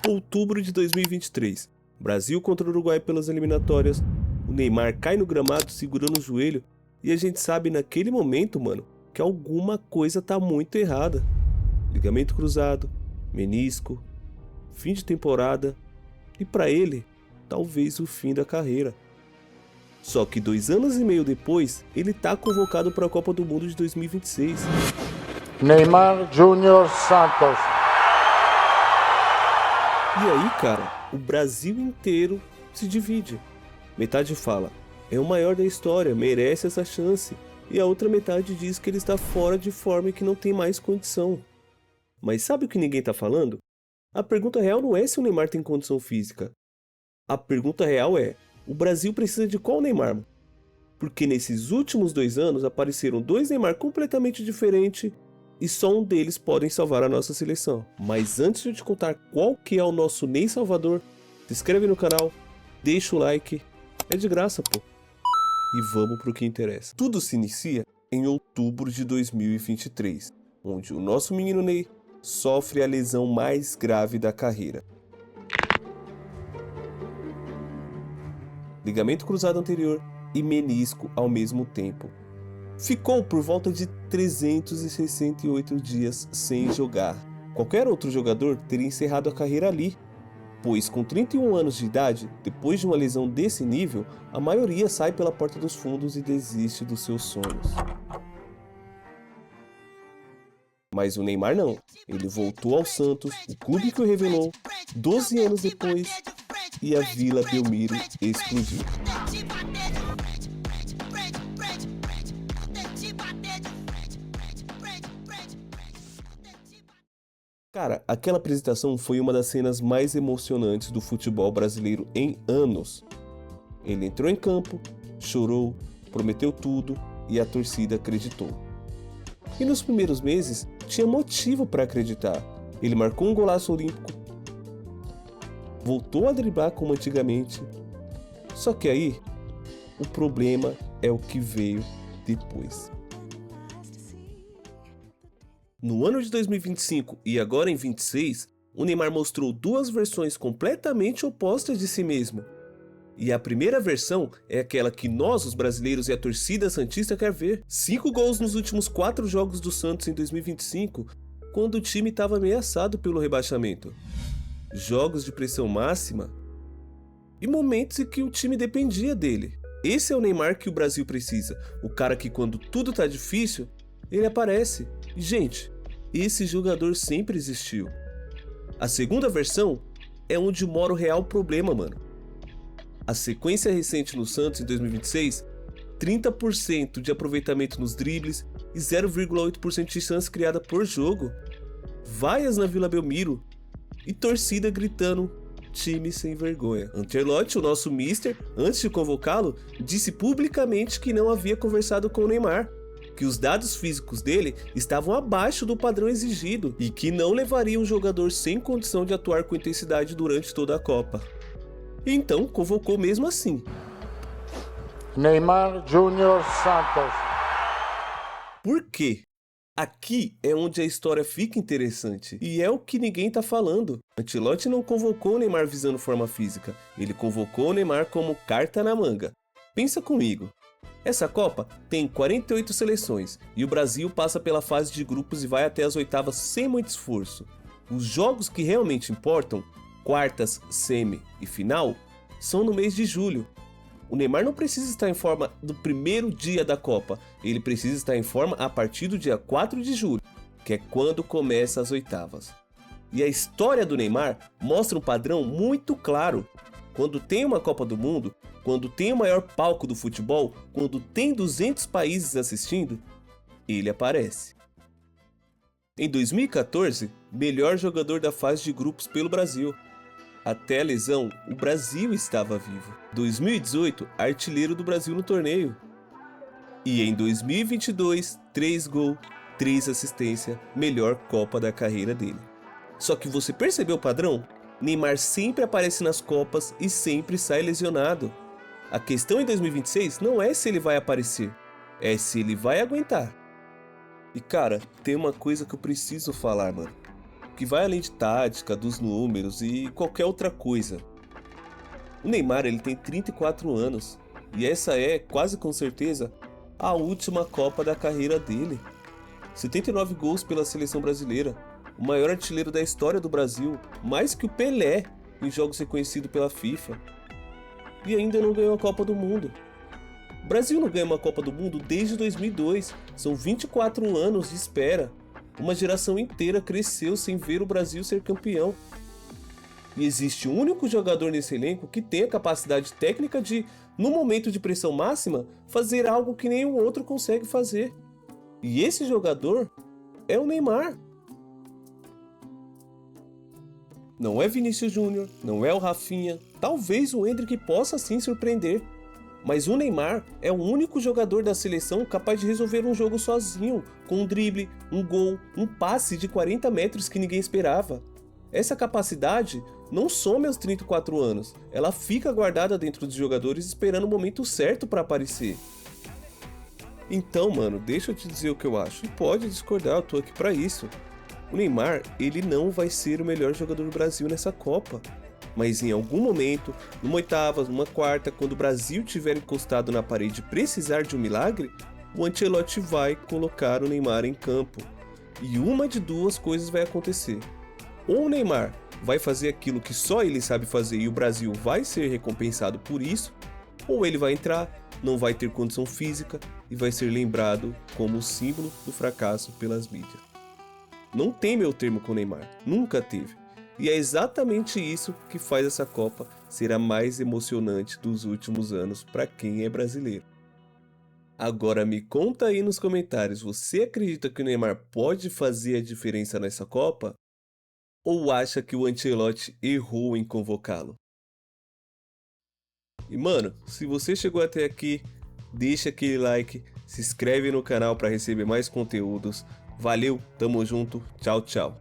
Outubro de 2023. Brasil contra o Uruguai pelas eliminatórias. O Neymar cai no gramado segurando o joelho e a gente sabe naquele momento, mano, que alguma coisa tá muito errada. Ligamento cruzado, menisco, fim de temporada e pra ele, talvez o fim da carreira. Só que 2 anos e meio depois, ele tá convocado para a Copa do Mundo de 2026. Neymar Júnior Santos. E aí, cara, o Brasil inteiro se divide. Metade fala, é o maior da história, merece essa chance. E a outra metade diz que ele está fora de forma e que não tem mais condição. Mas sabe o que ninguém tá falando? A pergunta real não é se o Neymar tem condição física. A pergunta real é, o Brasil precisa de qual Neymar? Porque nesses últimos 2 anos apareceram 2 Neymar completamente diferentes e só um deles podem salvar a nossa seleção. Mas antes de eu te contar qual que é o nosso Ney Salvador, se inscreve no canal, deixa o like, é de graça, pô. E vamos pro que interessa. Tudo se inicia em outubro de 2023, onde o nosso menino Ney sofre a lesão mais grave da carreira. Ligamento cruzado anterior e menisco ao mesmo tempo. Ficou por volta de 368 dias sem jogar. Qualquer outro jogador teria encerrado a carreira ali, pois com 31 anos de idade, depois de uma lesão desse nível, a maioria sai pela porta dos fundos e desiste dos seus sonhos. Mas o Neymar não. Ele voltou ao Santos, o clube que o revelou, 12 anos depois, e a Vila Belmiro explodiu. Cara, aquela apresentação foi uma das cenas mais emocionantes do futebol brasileiro em anos. Ele entrou em campo, chorou, prometeu tudo e a torcida acreditou. E nos primeiros meses, tinha motivo para acreditar. Ele marcou um golaço olímpico, voltou a driblar como antigamente. Só que aí, o problema é o que veio depois. No ano de 2025 e agora em 26, o Neymar mostrou 2 versões completamente opostas de si mesmo. E a primeira versão é aquela que nós, os brasileiros e a torcida santista quer ver. 5 gols nos últimos 4 jogos do Santos em 2025, quando o time estava ameaçado pelo rebaixamento. Jogos de pressão máxima e momentos em que o time dependia dele. Esse é o Neymar que o Brasil precisa, o cara que quando tudo tá difícil, ele aparece. E gente, esse jogador sempre existiu. A segunda versão é onde mora o real problema, mano. A sequência recente no Santos em 2026, 30% de aproveitamento nos dribles e 0,8% de chance criada por jogo. Vaias na Vila Belmiro e torcida gritando, time sem vergonha. Ancelotti, o nosso mister, antes de convocá-lo, disse publicamente que não havia conversado com o Neymar, que os dados físicos dele estavam abaixo do padrão exigido e que não levaria um jogador sem condição de atuar com intensidade durante toda a Copa. Então, convocou mesmo assim. Neymar Júnior Santos. Por quê? Aqui é onde a história fica interessante, e é o que ninguém tá falando. Ancelotti não convocou o Neymar visando forma física, ele convocou o Neymar como carta na manga. Pensa comigo, essa Copa tem 48 seleções, e o Brasil passa pela fase de grupos e vai até as oitavas sem muito esforço. Os jogos que realmente importam, quartas, semi e final, são no mês de julho. O Neymar não precisa estar em forma do primeiro dia da Copa, ele precisa estar em forma a partir do dia 4 de julho, que é quando começa as oitavas. E a história do Neymar mostra um padrão muito claro. Quando tem uma Copa do Mundo, quando tem o maior palco do futebol, quando tem 200 países assistindo, ele aparece. Em 2014, melhor jogador da fase de grupos pelo Brasil. Até a lesão, o Brasil estava vivo. 2018, artilheiro do Brasil no torneio. E em 2022, 3 gols, 3 assistências, melhor Copa da carreira dele. Só que você percebeu o padrão? Neymar sempre aparece nas Copas e sempre sai lesionado. A questão em 2026 não é se ele vai aparecer, é se ele vai aguentar. E cara, tem uma coisa que eu preciso falar, mano. que vai além de tática, dos números e qualquer outra coisa. O Neymar ele tem 34 anos e essa é, quase com certeza, a última Copa da carreira dele. 79 gols pela seleção brasileira, o maior artilheiro da história do Brasil, mais que o Pelé em jogos reconhecidos pela FIFA. E ainda não ganhou a Copa do Mundo. O Brasil não ganha uma Copa do Mundo desde 2002, são 24 anos de espera. Uma geração inteira cresceu sem ver o Brasil ser campeão. E existe um único jogador nesse elenco que tem a capacidade técnica de, no momento de pressão máxima, fazer algo que nenhum outro consegue fazer. E esse jogador é o Neymar. Não é Vinícius Júnior, não é o Rafinha, talvez o Endrick possa sim surpreender. Mas o Neymar é o único jogador da seleção capaz de resolver um jogo sozinho, com um drible, um gol, um passe de 40 metros que ninguém esperava. Essa capacidade não some aos 34 anos, ela fica guardada dentro dos jogadores esperando o momento certo para aparecer. Então, mano, deixa eu te dizer o que eu acho. E pode discordar, eu tô aqui pra isso. O Neymar, ele não vai ser o melhor jogador do Brasil nessa Copa. Mas em algum momento, numa oitava, numa quarta, quando o Brasil tiver encostado na parede e precisar de um milagre, o Ancelotti vai colocar o Neymar em campo. E uma de duas coisas vai acontecer. Ou o Neymar vai fazer aquilo que só ele sabe fazer e o Brasil vai ser recompensado por isso, ou ele vai entrar, não vai ter condição física e vai ser lembrado como o símbolo do fracasso pelas mídias. Não tem meu termo com o Neymar, nunca teve. E é exatamente isso que faz essa Copa ser a mais emocionante dos últimos anos para quem é brasileiro. Agora me conta aí nos comentários, você acredita que o Neymar pode fazer a diferença nessa Copa? Ou acha que o Ancelotti errou em convocá-lo? E mano, se você chegou até aqui, deixa aquele like, se inscreve no canal para receber mais conteúdos. Valeu, tamo junto, tchau, tchau.